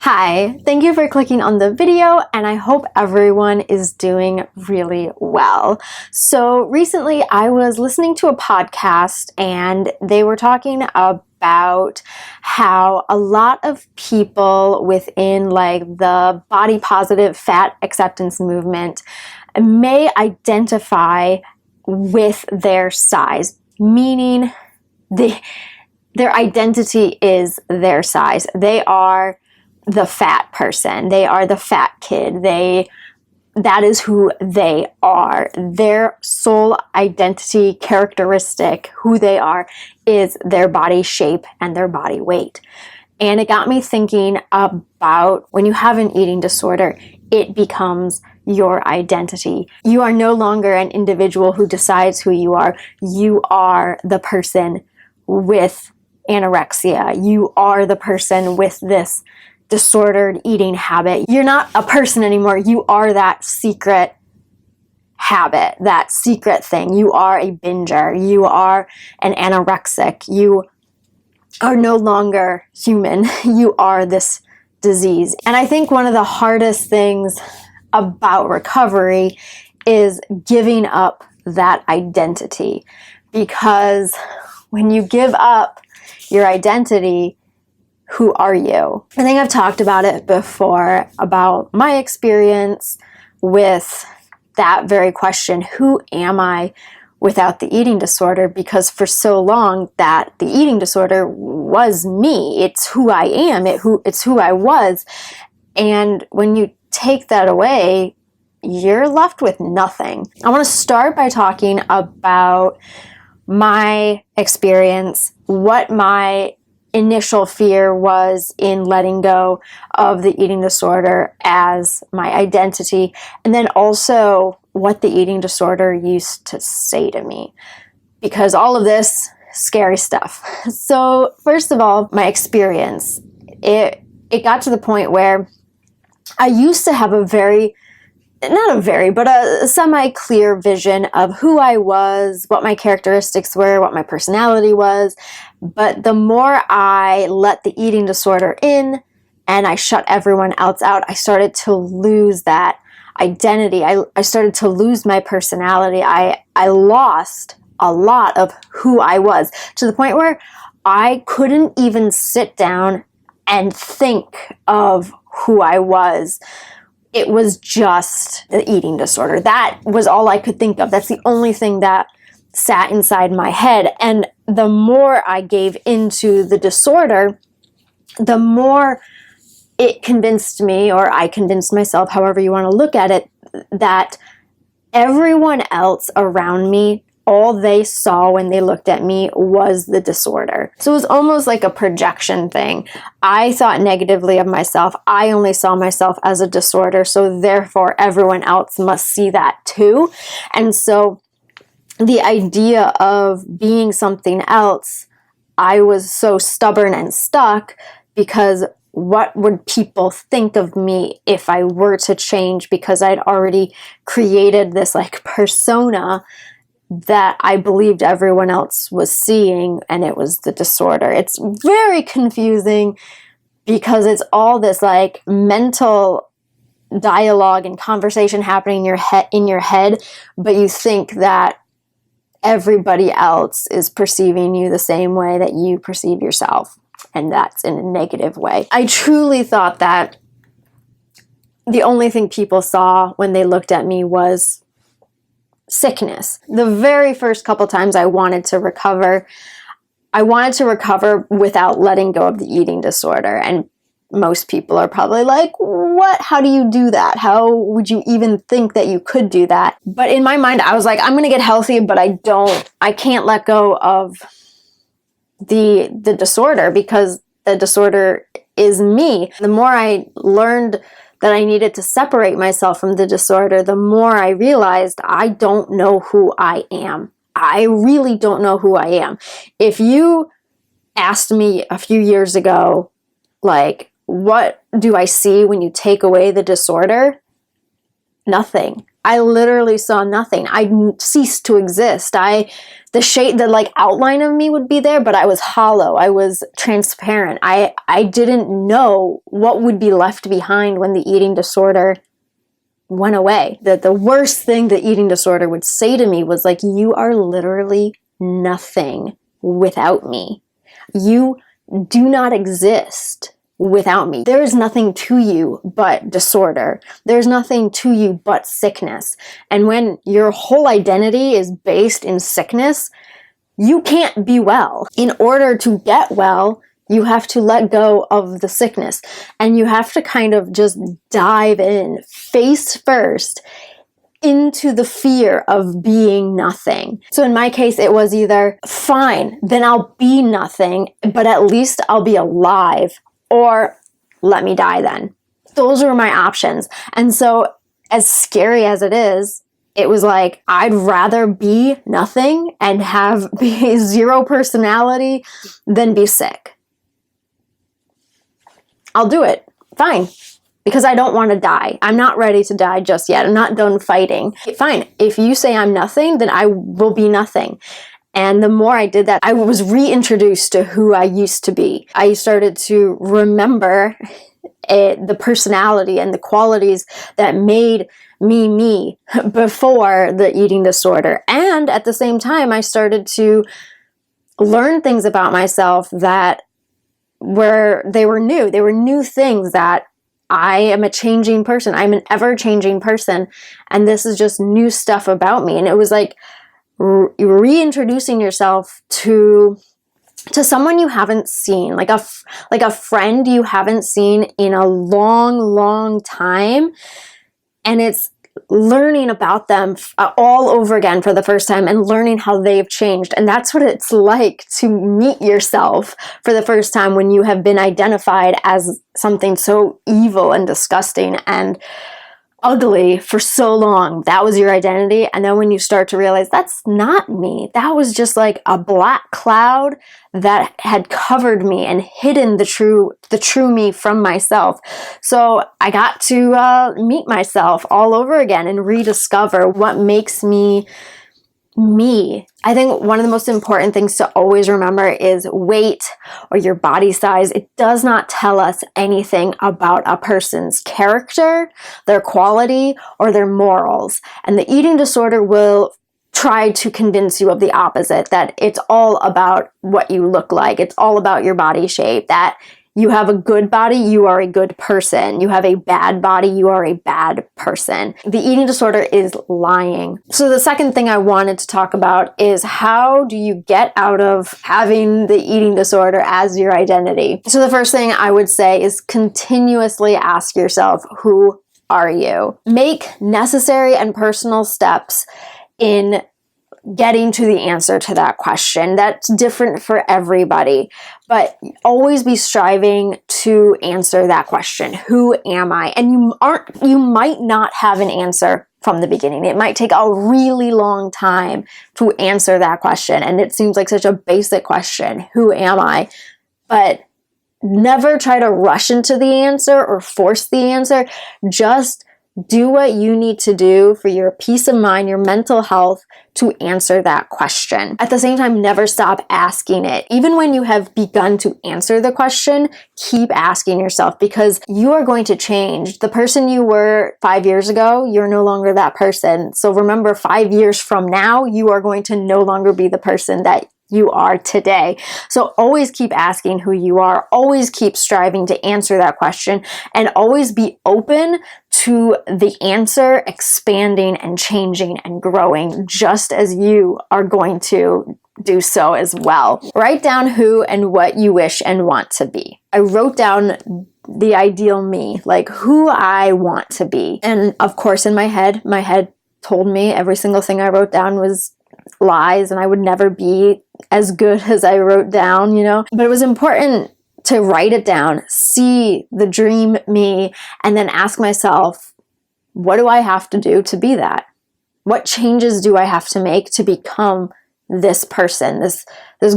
Hi, thank you for clicking on the video, and I hope everyone is doing really well. So recently I was listening to a podcast and they were talking about how a lot of people within like the body positive fat acceptance movement may identify with their size, meaning their identity is their size. They are the fat person. They are the fat kid. That is who they are. Their sole identity characteristic, who they are, is their body shape and their body weight. And it got me thinking about when you have an eating disorder, it becomes your identity. You are no longer an individual who decides who you are. You are the person with anorexia. You are the person with this disordered eating habit. You're not a person anymore. You are that secret habit, that secret thing. You are a binger. You are an anorexic. You are no longer human. You are this disease. And I think one of the hardest things about recovery is giving up that identity, because when you give up your identity, who are you? I think I've talked about it before, about my experience with that very question, who am I without the eating disorder? Because for so long that the eating disorder was me. It's who I am. It's who I was. And when you take that away, you're left with nothing. I want to start by talking about my experience, what my initial fear was in letting go of the eating disorder as my identity, and then also what the eating disorder used to say to me, because all of this scary stuff. So first of all, my experience, it got to the point where I used to have a semi-clear vision of who I was, what my characteristics were, what my personality was. But the more I let the eating disorder in and I shut everyone else out, I started to lose that identity. I started to lose my personality. I lost a lot of who I was, to the point where I couldn't even sit down and think of who I was. It was just the eating disorder. That was all I could think of. That's the only thing that sat inside my head. And the more I gave into the disorder, the more it convinced me, or I convinced myself, however you want to look at it, that everyone else around me, all they saw when they looked at me was the disorder. So it was almost like a projection thing. I thought negatively of myself. I only saw myself as a disorder, so therefore everyone else must see that too. And so the idea of being something else, I was so stubborn and stuck, because what would people think of me if I were to change? Because I'd already created this like persona that I believed everyone else was seeing, and it was the disorder. It's very confusing, because it's all this like mental dialogue and conversation happening in your head, but you think that everybody else is perceiving you the same way that you perceive yourself, and that's in a negative way. I truly thought that the only thing people saw when they looked at me was sickness. The very first couple times I wanted to recover without letting go of the eating disorder. And most people are probably like, what? How do you do that? How would you even think that you could do that? But in my mind, I was like, I'm going to get healthy, but I can't let go of the disorder, because the disorder is me. The more I learned that I needed to separate myself from the disorder, the more I realized I don't know who I am. I really don't know who I am. If you asked me a few years ago, like, what do I see when you take away the disorder? Nothing. I literally saw nothing. I ceased to exist. The shape, the like outline of me would be there, but I was hollow. I was transparent. I didn't know what would be left behind when the eating disorder went away. The worst thing the eating disorder would say to me was like, you are literally nothing without me. You do not exist without me. There is nothing to you but disorder. There's nothing to you but sickness. And when your whole identity is based in sickness, you can't be well. In order to get well, you have to let go of the sickness, and you have to kind of just dive in face first into the fear of being nothing. So in my case, it was either, fine, then I'll be nothing, but at least I'll be alive, or let me die then. Those were my options. And so as scary as it is, it was like, I'd rather be nothing and be zero personality than be sick. I'll do it. Fine. Because I don't want to die. I'm not ready to die just yet. I'm not done fighting. Fine. If you say I'm nothing, then I will be nothing. And the more I did that, I was reintroduced to who I used to be. I started to remember the personality and the qualities that made me before the eating disorder. And at the same time, I started to learn things about myself that they were new. They were new things that I am a changing person. I'm an ever-changing person. And this is just new stuff about me. And it was like reintroducing yourself to someone you haven't seen, like a friend you haven't seen in a long time. And it's learning about them all over again for the first time and learning how they've changed. And that's what it's like to meet yourself for the first time when you have been identified as something so evil and disgusting and ugly for so long. That was your identity. And then when you start to realize that's not me, that was just like a black cloud that had covered me and hidden the true me from myself. So I got to meet myself all over again and rediscover what makes me. I think one of the most important things to always remember is weight or your body size. It does not tell us anything about a person's character, their quality, or their morals. And the eating disorder will try to convince you of the opposite, that it's all about what you look like. It's all about your body shape, that you have a good body, you are a good person. You have a bad body, you are a bad person. The eating disorder is lying. So the second thing I wanted to talk about is, how do you get out of having the eating disorder as your identity? So the first thing I would say is continuously ask yourself, who are you? Make necessary and personal steps in getting to the answer to that question. That's different for everybody, but always be striving to answer that question. Who am I? And you might not have an answer from the beginning. It might take a really long time to answer that question. And it seems like such a basic question. Who am I? But never try to rush into the answer or force the answer. Just do what you need to do for your peace of mind, your mental health, to answer that question. At the same time, never stop asking it. Even when you have begun to answer the question, keep asking yourself, because you are going to change. The person you were 5 years ago, you're no longer that person. So remember, 5 years from now, you are going to no longer be the person that you are today. So always keep asking who you are, always keep striving to answer that question, and always be open to the answer expanding and changing and growing, just as you are going to do so as well. Write down who and what you wish and want to be. I wrote down the ideal me, like who I want to be. And of course, in my head told me every single thing I wrote down was lies and I would never be as good as I wrote down, But it was important to write it down, see the dream me, and then ask myself, what do I have to do to be that? What changes do I have to make to become this person, this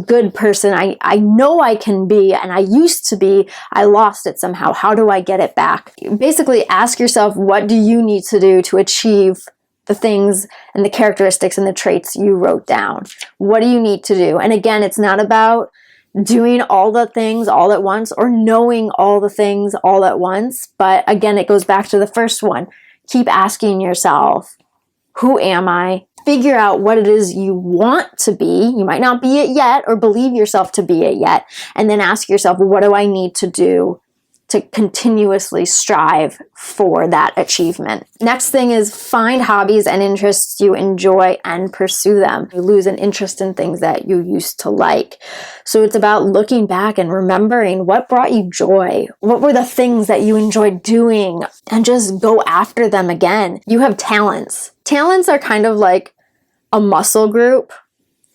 good person I know I can be, and I used to be, I lost it somehow. How do I get it back? Basically, ask yourself, what do you need to do to achieve the things and the characteristics and the traits you wrote down. What do you need to do? And again, it's not about doing all the things all at once or knowing all the things all at once. But again, it goes back to the first one. Keep asking yourself, who am I? Figure out what it is you want to be. You might not be it yet or believe yourself to be it yet. And then ask yourself, what do I need to do to continuously strive for that achievement? Next thing is find hobbies and interests you enjoy and pursue them. You lose an interest in things that you used to like. So it's about looking back and remembering what brought you joy. What were the things that you enjoyed doing? And just go after them again. You have talents. Talents are kind of like a muscle group.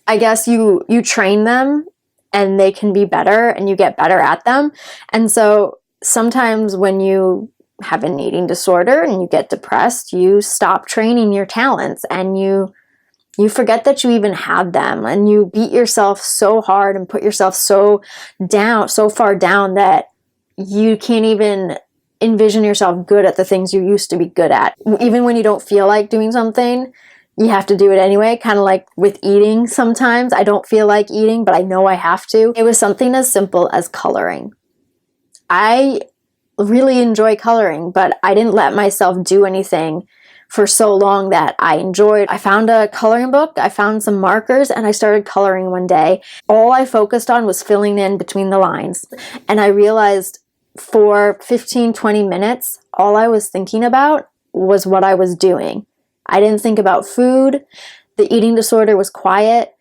I guess you train them and they can be better and you get better at them. And so sometimes when you have an eating disorder and you get depressed, you stop training your talents and you forget that you even had them, and you beat yourself so hard and put yourself so far down that you can't even envision yourself good at the things you used to be good at. Even when you don't feel like doing something, you have to do it anyway, kind of like with eating sometimes. I don't feel like eating, but I know I have to. It was something as simple as coloring. I really enjoy coloring, but I didn't let myself do anything for so long that I enjoyed. I found a coloring book, I found some markers, and I started coloring one day. All I focused on was filling in between the lines. And I realized for 15-20 minutes, all I was thinking about was what I was doing. I didn't think about food. The eating disorder was quiet.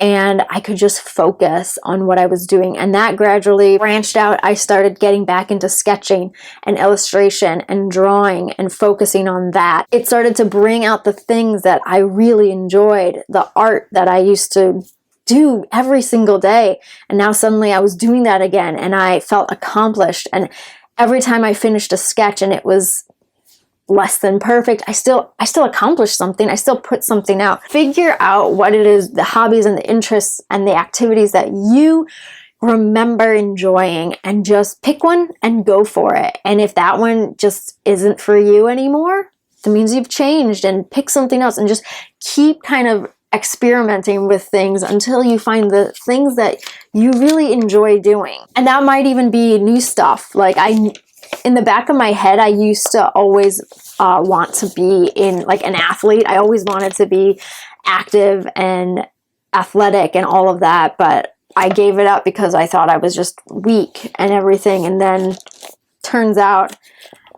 And I could just focus on what I was doing. And that gradually branched out. I started getting back into sketching and illustration and drawing and focusing on that. It started to bring out the things that I really enjoyed, the art that I used to do every single day. And now suddenly I was doing that again and I felt accomplished. And every time I finished a sketch and it was less than perfect, I still accomplished something. I still put something out. Figure out what it is, the hobbies and the interests and the activities that you remember enjoying, and just pick one and go for it. And if that one just isn't for you anymore, that means you've changed, and pick something else and just keep kind of experimenting with things until you find the things that you really enjoy doing. And that might even be new stuff. Like in the back of my head, I used to always want to be like an athlete. I always wanted to be active and athletic and all of that, but I gave it up because I thought I was just weak and everything. And then turns out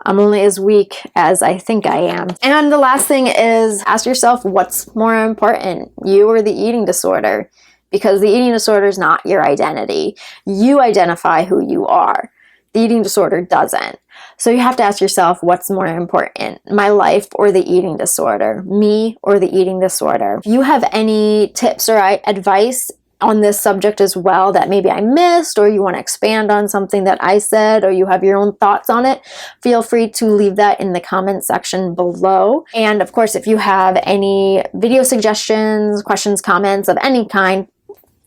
I'm only as weak as I think I am. And the last thing is ask yourself, what's more important, you or the eating disorder? Because the eating disorder is not your identity. You identify who you are. The eating disorder doesn't. So you have to ask yourself, what's more important, my life or the eating disorder? Me or the eating disorder? If you have any tips or advice on this subject as well that maybe I missed, or you want to expand on something that I said, or you have your own thoughts on it, feel free to leave that in the comment section below. And of course, if you have any video suggestions, questions, comments of any kind,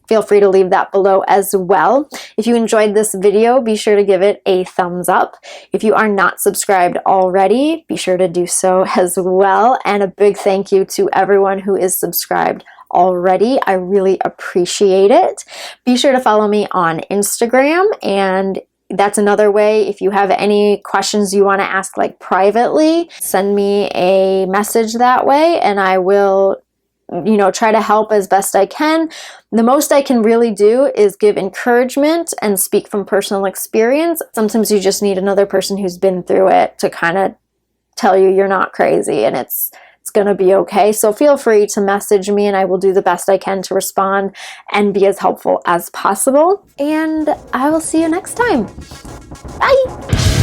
feel free to leave that below as well. If you enjoyed this video, be sure to give it a thumbs up. If you are not subscribed already, be sure to do so as well. And a big thank you to everyone who is subscribed already. I really appreciate it. Be sure to follow me on Instagram, and that's another way. If you have any questions you want to ask like privately, send me a message that way and I will try to help as best I can. The most I can really do is give encouragement and speak from personal experience. Sometimes you just need another person who's been through it to kind of tell you you're not crazy and it's going to be okay. So feel free to message me and I will do the best I can to respond and be as helpful as possible. And I will see you next time. Bye!